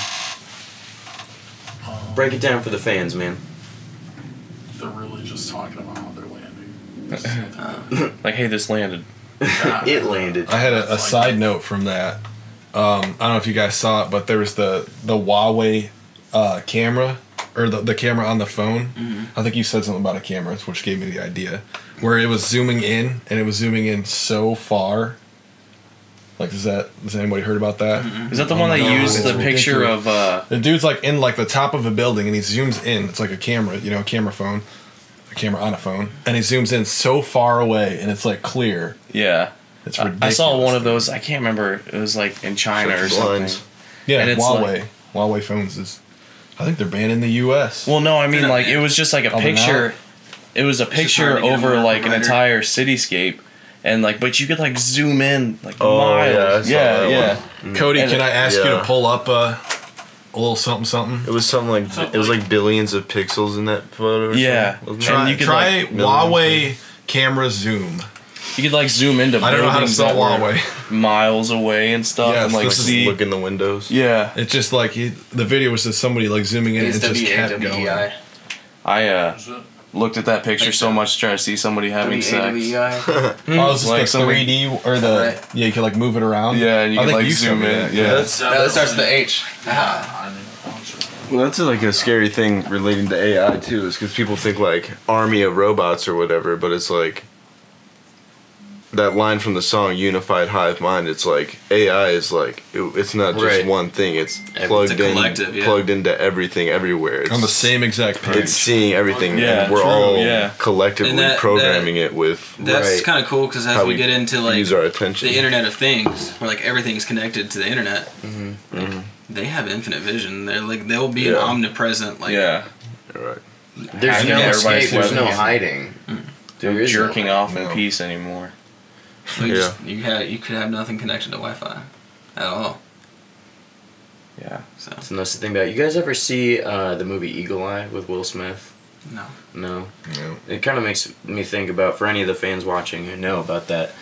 Break it down for the fans, man. They're really just talking about how they're landing. Like, hey, this landed. It landed. I had a side note from that. I don't know if you guys saw it, but there was the Huawei camera, or the camera on the phone. I think you said something about a camera, which gave me the idea, where it was zooming in, and it was zooming in so far. Like, has anybody heard about that? Is that the one that God, used it's the picture ridiculous. of... The dude's like in like the top of a building, and he zooms in. It's like a camera, you know, a camera phone, a camera on a phone, and he zooms in so far away, and it's like clear. Yeah. It's I ridiculous. saw one of those. I can't remember. It was like in China or Blinds. something. Yeah, and it's Huawei. Huawei phones is. I think they're banned in the U.S. Well, no, I mean, like, it was just like a Oh, they're picture. not? It was a just picture hard to get over them like an brighter. entire cityscape, and like, but you could like zoom in like Oh, miles. yeah, I saw that one. Cody, And can I ask you yeah. to pull up a little something something? It was something like it was like billions of pixels in that photo. Or Yeah. something, wasn't it? And Try, you could, try like, Huawei camera zoom. You could like zoom into. I don't know how to buildings spell that were Huawei. miles away and stuff, Yes, and like this is see. Look in the windows. Yeah, It's just like the video was just somebody like zooming in and it just kept going. I looked at that picture so much trying to see somebody having sex. Oh, it's just Like the somebody- 3D or the Right. yeah, you could like move it around. Yeah, and you I could think like you zoom showed me in. that. Yeah, That's That starts with the H. well, that's like a scary thing relating to AI too, is because people think like army of robots or whatever, but it's like that line from the song "Unified Hive Mind." It's like AI is like it's not just Right. one thing; it's It's plugged a collective, yeah. plugged into everything, everywhere. It's, On the same exact page. It's seeing everything, Yeah, and we're true, all yeah. collectively And that- programming it with That's Right. kind of cool because as how we get into like use our attention. the Internet of Things, where like everything's connected to the internet, like, they have infinite vision. They'll be an Yeah. omnipresent like. yeah. Right. There's Hacking no everybody's escape. There's no weapons. hiding. There They're is no jerking hiding. off in No. peace anymore. You could have nothing connected to Wi-Fi at all. Yeah. So And that's the thing about it. You guys ever see the movie Eagle Eye with Will Smith? no. No. No. It kind of makes me think about, for any of the fans watching who know about that,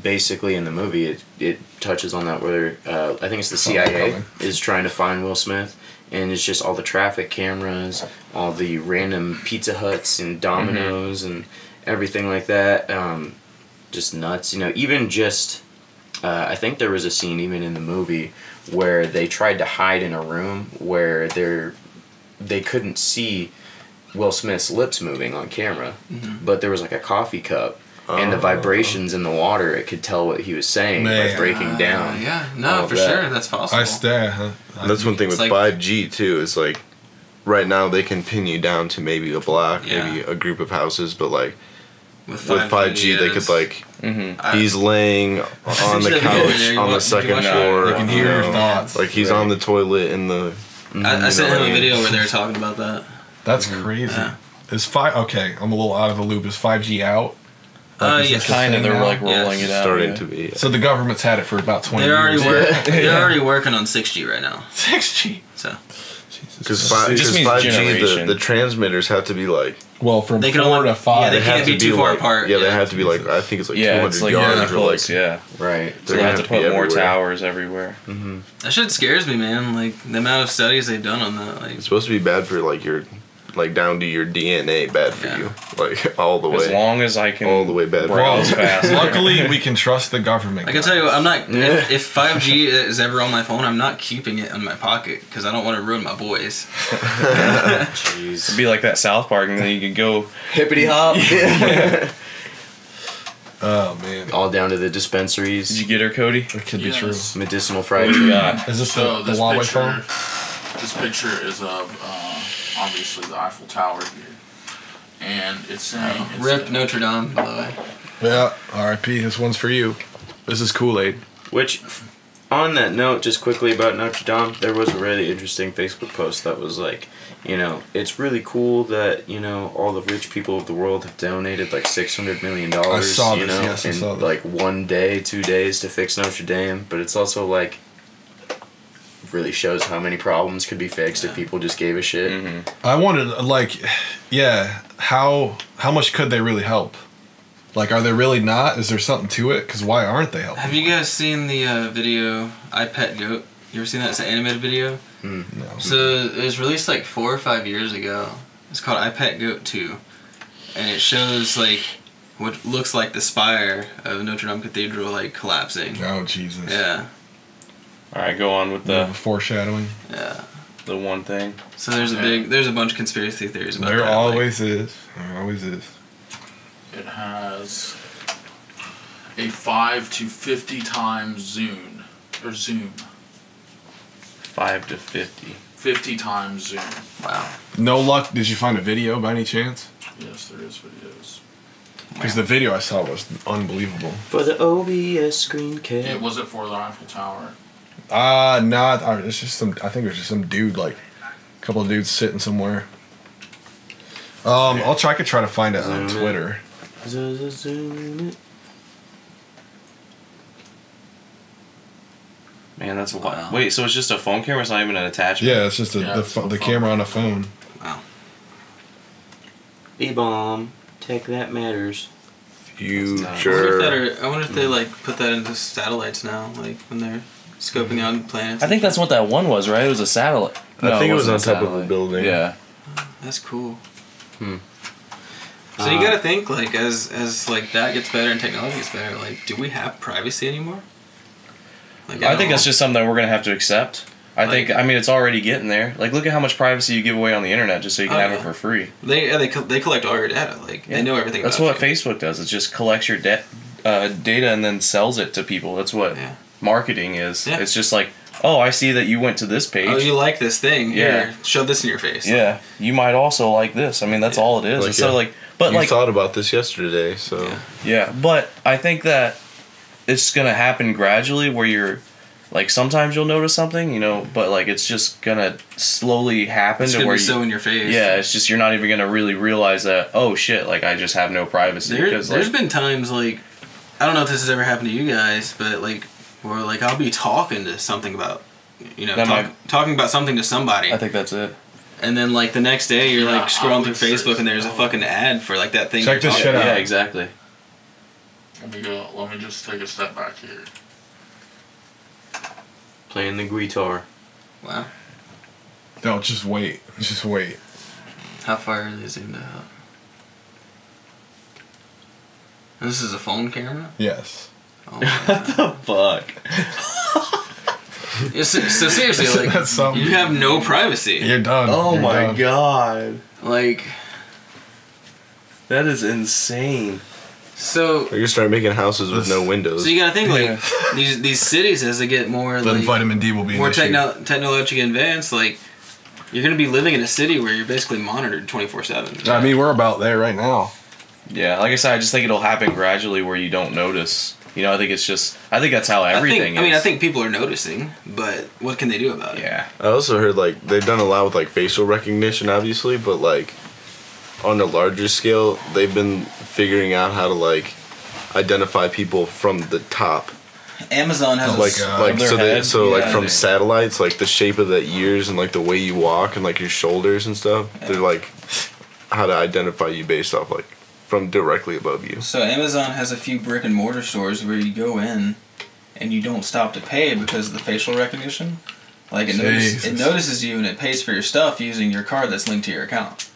basically in the movie it touches on that where I think it's the CIA coming. is trying to find Will Smith, and it's just all the traffic cameras, all the random Pizza Huts and Domino's and everything like that. Just nuts, you know. Even just I think there was a scene even in the movie where they tried to hide in a room where they couldn't see Will Smith's lips moving on camera, but there was like a coffee cup, and the vibrations in the water, it could tell what he was saying by Man. breaking down. Yeah, all no, of for that. sure, that's possible. That's one thing It's with like- 5G too. Is like right now they can pin you down to maybe a block, Yeah. maybe a group of houses, but like with with 5G they could like he's laying on the Essentially, couch yeah, on the you second watch it. floor. They can hear you your know, thoughts. Like he's on the toilet in the. I sent know him what I a mean? video where they were talking about that. That's crazy. Yeah. Is okay? I'm a little out of the loop. Is 5G out? Is Yeah, this a Kind of. thing They're now? like rolling Yes. it out. Starting yeah. to be. So the government's had it for about 20 They're already years. they're already working on 6G right now. 6G. So Because It just means 5G, generation. the transmitters have to be like Well, from They can 4 only- to 5. yeah, they they can't have be to too far like, apart, Yeah, they yeah. have to be like I think it's like Yeah, 200 it's like yards really or close. like Yeah. Right. So They're they gonna have to be put more everywhere. towers everywhere. that shit scares me, man. Like the amount of studies they've done on that. Like It's supposed to be bad for like your like down to your DNA bad for you, like all the way. As long as I can, all the way bad. Browse fast. Luckily, we can trust the government. I can tell you, I'm not. If 5G is ever on my phone, I'm not keeping it in my pocket because I don't want to ruin my boys. Jeez. It'd be like that South Park, and then you could go hippity hop. Oh man! All down to the dispensaries. Did you get her, Cody? It could be true. Medicinal fried. Is this the Huawei phone? This picture is of obviously the Eiffel Tower here, and it's saying Rip Notre Dame, by the way. Yeah, R.I.P. This one's for you. This is Kool-Aid. Which, on that note, just quickly about Notre Dame, there was a really interesting Facebook post that was like, you know, it's really cool that, you know, all the rich people of the world have donated like $600 million, I saw you this, know, yes, I saw in that. like 1 day, 2 days to fix Notre Dame. But it's also like, really shows how many problems could be fixed if people just gave a shit. Mm-hmm. I wanted, like, yeah, how much could they really help? Like, are they really not? Is there something to it? Because why aren't they helping? Have you guys seen the video I Pet Goat? You ever seen that? It's an animated video. No. So it was released like 4 or 5 years ago. It's called I Pet Goat 2, and it shows like what looks like the spire of Notre Dame Cathedral like collapsing. Oh Jesus! Yeah, All right, go on with The the foreshadowing. yeah. one thing. So there's a bunch of conspiracy theories about There that. always is. There always is. it has a 5 to 50 times zoom. 5 to 50. 50 times zoom. Wow. No luck. Did you find a video by any chance? Yes, there is videos. Because the video I saw was unbelievable. For the OBS screen cap. Was it for the Eiffel Tower? Nah. It's just some. I think it was just some dude, like a couple of dudes sitting somewhere. I could try to find it on Twitter. Man, that's a lot. Wow. Wait, so it's just a phone camera? It's not even an attachment? Yeah, it's just the camera on a phone. Wow. E-bomb. Tech that matters. Future. I wonder if they like put that into satellites now, like when they're scoping out planets. I think that's what that one was, right? It was a satellite. I think it was on wasn't top of a satellite. building. Yeah. That's cool. So you gotta think like as like that gets better and technology gets better, like do we have privacy anymore? Like I think that's just something that we're going to have to accept. I mean, it's already getting there. Like, look at how much privacy you give away on the internet just so you can have it for free. They collect all your data. Like they know everything. That's about what you. Facebook does. It just collects your data and then sells it to people. That's what marketing is. Yeah. It's just like, oh, I see that you went to this page. Oh, you like this thing? Yeah. Here, shove this in your face. Yeah, you might also like this. I mean, that's all it is. Like, So but you thought about this yesterday, so yeah. But I think that it's gonna happen gradually, where you're. Like, sometimes you'll notice something, you know, but, like, it's just gonna slowly happen It's to gonna where be so in your face. Yeah, it's just, you're not even gonna really realize that, oh, shit, like, I just have no privacy. There's been times, like, I don't know if this has ever happened to you guys, but, like, where, like, I'll be talking to something about, you know, talking about something to somebody. I think that's it. And then, like, the next day, you're, like, scrolling through Facebook and there's a fucking ad for, like, that thing. Check this shit out. Yeah, exactly. Let me just take a step back here. Playing the guitar. Wow. No, just wait. Just wait. How far are they zoomed out? And this is a phone camera? Yes. Oh, what the fuck? So seriously, like, That's something. you have no privacy. You're done. Oh You're my done. god. Like, That is insane. so... you're starting making houses with no windows. So you gotta think, like, these cities, as they get more, Then like, vitamin D will be more an issue. technologically advanced, like, you're gonna be living in a city where you're basically monitored 24/7. I mean, we're about there right now. Yeah, like I said, I just think it'll happen gradually where you don't notice. You know, I think that's how everything is. I think people are noticing, but what can they do about it? Yeah. I also heard like they've done a lot with like facial recognition, obviously, but like on a larger scale, they've been figuring out how to like identify people from the top. Amazon has from satellites, like the shape of the ears and like the way you walk and like your shoulders and stuff. Yeah. They're like how to identify you based off like from directly above you. So Amazon has a few brick and mortar stores where you go in and you don't stop to pay because of the facial recognition. Like it notices you and it pays for your stuff using your card that's linked to your account.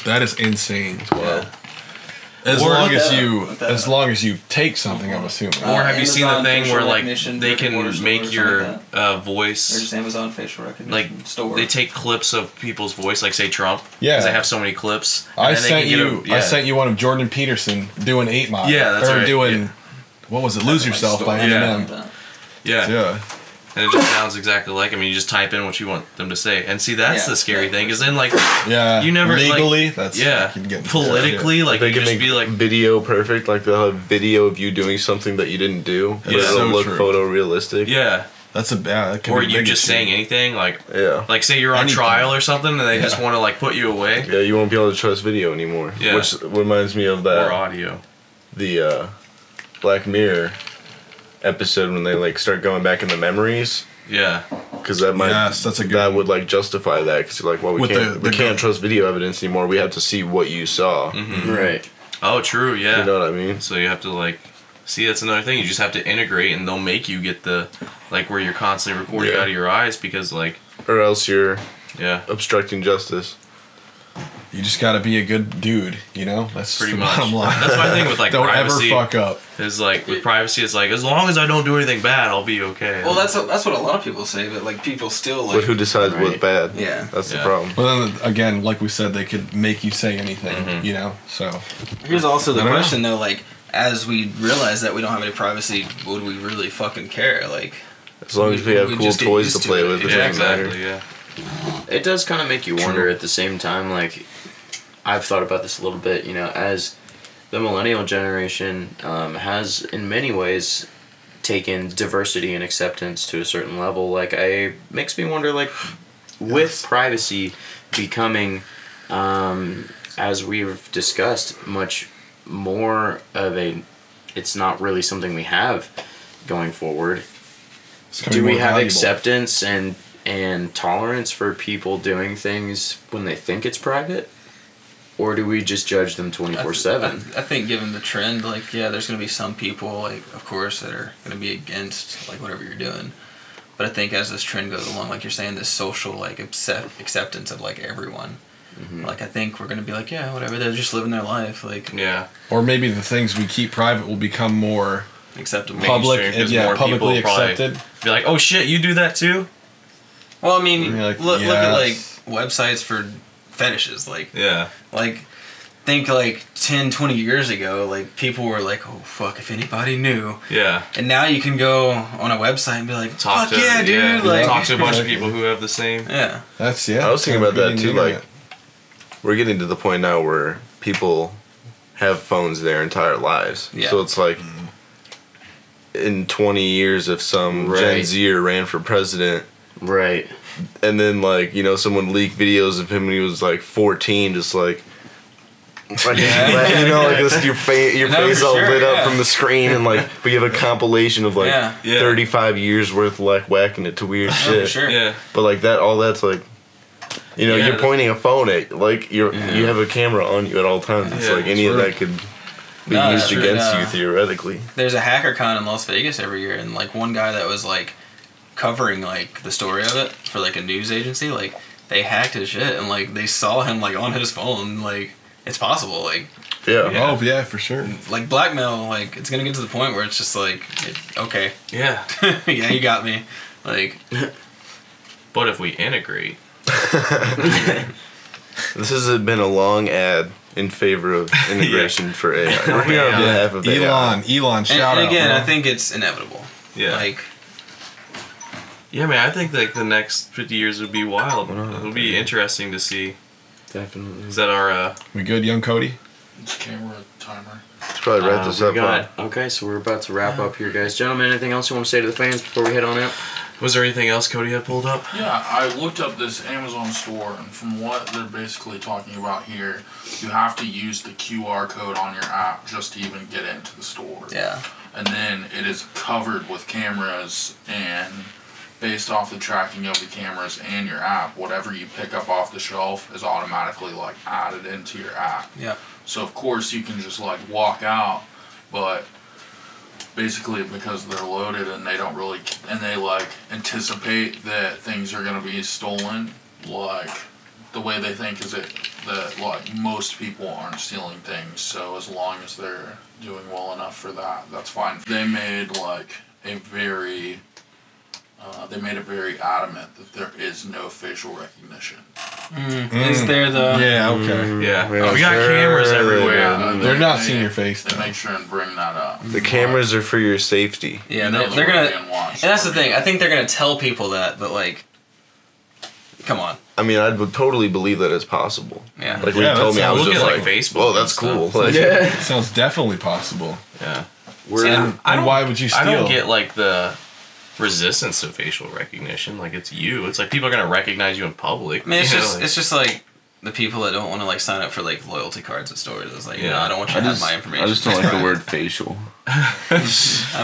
That is insane. Wow. As Or long as you take something, I'm assuming. Or have you seen the Amazon thing facial where like recognition, they brick and mortar can make stores, your something like voice Or just Amazon facial recognition like store. they take clips of people's voice, like say Trump. Yeah. Because they have so many clips. and I then they sent can get you. a- I sent you one of Jordan Peterson doing 8 Mile. Yeah, that's or right, doing. yeah. What was it? Lose Yourself by Yeah. Eminem. Yeah. Yeah. And it just sounds exactly like him. You just type in what you want them to say, and see that's Yeah. the scary thing. Is then like Yeah. you never legally. like, That's yeah you can get into politically like They you can just make be like video perfect, like they'll have video of you doing something that you didn't do, but Yeah. it'll So look true. photorealistic. yeah, That's a bad. That can or be you bigotry. just saying anything like Yeah. say you're on Anything. trial or something, and they just Yeah. want to like put you away Yeah, you won't be able to trust video anymore. Yeah. Which reminds me of that or audio. the Black Mirror episode when they like start going back in the memories, Yeah, because that might Yes, that's a good that one. would like justify that, because you're like, well, we With can't the we can't gun. trust video evidence anymore. We have to see what you saw. Right. oh true, yeah. You know what I mean? So you have to like see that's another thing. You just have to integrate, and they'll make you get the like where you're constantly recording Yeah. out of your eyes because like Or else you're yeah. obstructing justice. You just got to be a good dude. You know. That's Pretty the much. bottom line. That's my thing with like Don't privacy. ever fuck up. Is like with privacy, it's like as long as I don't do anything bad, I'll be okay. Well, that's what a lot of people say, but like people still like. But who decides what's Right. bad? Yeah. That's the Yeah. problem. But then again, like we said, they could make you say anything. Mm-hmm. You know. So Here's also the I don't know. question though, like as we realize that we don't have any privacy, would we really fucking care? Like, As long as we have we cool just get toys used to to play it. with, it yeah, doesn't matter. exactly. Yeah. It does kind of make you wonder at the same time, like, I've thought about this a little bit, you know, as the millennial generation has in many ways taken diversity and acceptance to a certain level. Like, it makes me wonder, like, with privacy becoming, as we've discussed, much more of a, it's not really something we have going forward. it's gonna be Do we more have valuable. acceptance and tolerance for people doing things when they think it's private? Or do we just judge them 24/7? I think given the trend, like, yeah, there's gonna be some people, like, of course, that are gonna be against like whatever you're doing. But I think as this trend goes along, like you're saying, this social like acceptance of like everyone. Like I think we're gonna be like, yeah, whatever. They're just living their life, like Yeah. Or maybe the things we keep private will become more acceptable. public. Mainstream, 'cause Yeah, more publicly people probably accepted. Be like, oh shit, you do that too? Well, I mean, You're like, look at like yes. websites for fetishes, like Yeah. think like 10, 20 years ago, like people were like, oh fuck, if anybody knew. Yeah. And now you can go on a website and be like, fuck yeah, dude. Like, talk to a bunch of people who have the same. yeah. That's yeah. I was thinking about that too. Internet. Like, we're getting to the point now where people have phones their entire lives. Yeah. So it's like, in 20 years, if some Gen Right. Zer ran for president, Right. and then like someone leaked videos of him when he was like 14, just like. Yeah. Like this, your No, face for all sure, lit up yeah. from the screen, and like, but you have a compilation of like Yeah. Yeah. 35 years worth of like whacking it to weird No, shit. for sure. Yeah. But like that, all that's like, Yeah, you're pointing a phone at, like you have a camera on you at all times. It's Yeah, like any of true. that could be No, used that's true, against no. you theoretically. There's a hacker con in Las Vegas every year, and like one guy that was like covering like the story of it for like a news agency, like they hacked his shit and like they saw him like on his phone. Like it's possible, like Yeah. Yeah. Oh yeah, for sure. like blackmail. Like it's gonna get to the point where it's just like, okay, Yeah. yeah, you got me. Like But if we integrate, This has been a long ad in favor of integration for AI. We're here on behalf of AI. Elon, shout and out. again, bro. I think it's inevitable. yeah. Like Yeah, man, I think like the next 50 years would be wild. It'll be interesting to see. Definitely. Is that our We good, young Cody? It's camera timer. Let's probably wrap this we up. got, okay, so we're about to wrap up here, guys. Gentlemen, anything else you want to say to the fans before we head on out? was there anything else Cody had pulled up? Yeah, I looked up this Amazon store, and from what they're basically talking about here, you have to use the QR code on your app just to even get into the store. yeah, And then it is covered with cameras, and based off the tracking of the cameras and your app, whatever you pick up off the shelf is automatically like added into your app. yeah. So of course you can just like walk out, but basically because they're loaded and they don't really, and they like anticipate that things are gonna be stolen, like the way they think is that like most people aren't stealing things, so as long as they're doing well enough for that, that's fine. They made like a very they made it very adamant that there is no facial recognition. Is there though? Yeah, okay. Yeah. We got cameras everywhere. Yeah, They're not seeing your face, They though. make sure and bring that up. The cameras are for your safety. Yeah, You know they're that gonna. we're being watched. And that's the thing. I think they're gonna tell people that, but like, come on. I mean, I would totally believe that it's possible. Yeah. Like when Yeah, you told me, I that's was how- just look at, like, like, Facebook "Whoa, that's and cool." stuff. Like, It sounds definitely possible. Yeah. And why would you steal? I don't get like the resistance to facial recognition. Like it's you. It's like people are gonna recognize you in public. I mean, it's you know, just like- it's just like the people that don't want to like sign up for like loyalty cards at stores. It's like, Yeah. no, I don't want you to have my information. I just don't like the word facial. I mean,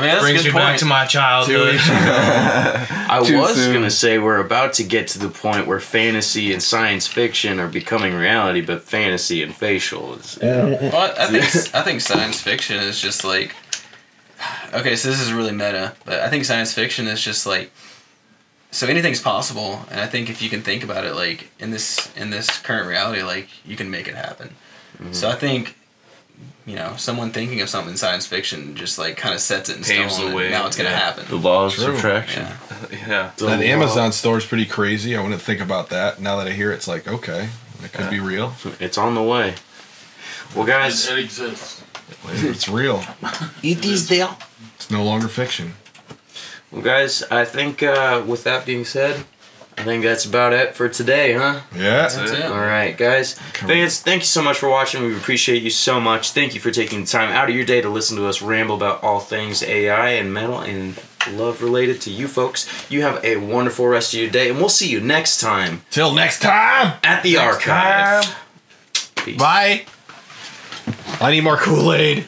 that's brings a me good back point. to my childhood. I Too was soon. gonna say we're about to get to the point where fantasy and science fiction are becoming reality, but fantasy and facial is. Well, I think science fiction is just like, okay, so this is really meta, but I think science fiction is just like, so anything's possible, and I think if you can think about it, like in this current reality, like you can make it happen. So I think, you know, someone thinking of something in science fiction just like kind of sets it in Paves stone. the way, And now it's gonna yeah. happen. The law of True. subtraction. Yeah. Yeah. That Amazon store is pretty crazy. I wouldn't think about that. Now that I hear it, it's like, okay, it could be real. It's on the way. Well, guys, It exists. It's real. it is there. It's no longer fiction. Well, guys, I think with that being said, I think that's about it for today, huh? Yeah. That's it. All right, guys. Fans, thank you so much for watching. We appreciate you so much. Thank you for taking the time out of your day to listen to us ramble about all things AI and metal and love related to you folks. You have a wonderful rest of your day, and we'll see you next time Till next time. at the Archive. Peace. Bye. I need more Kool-Aid.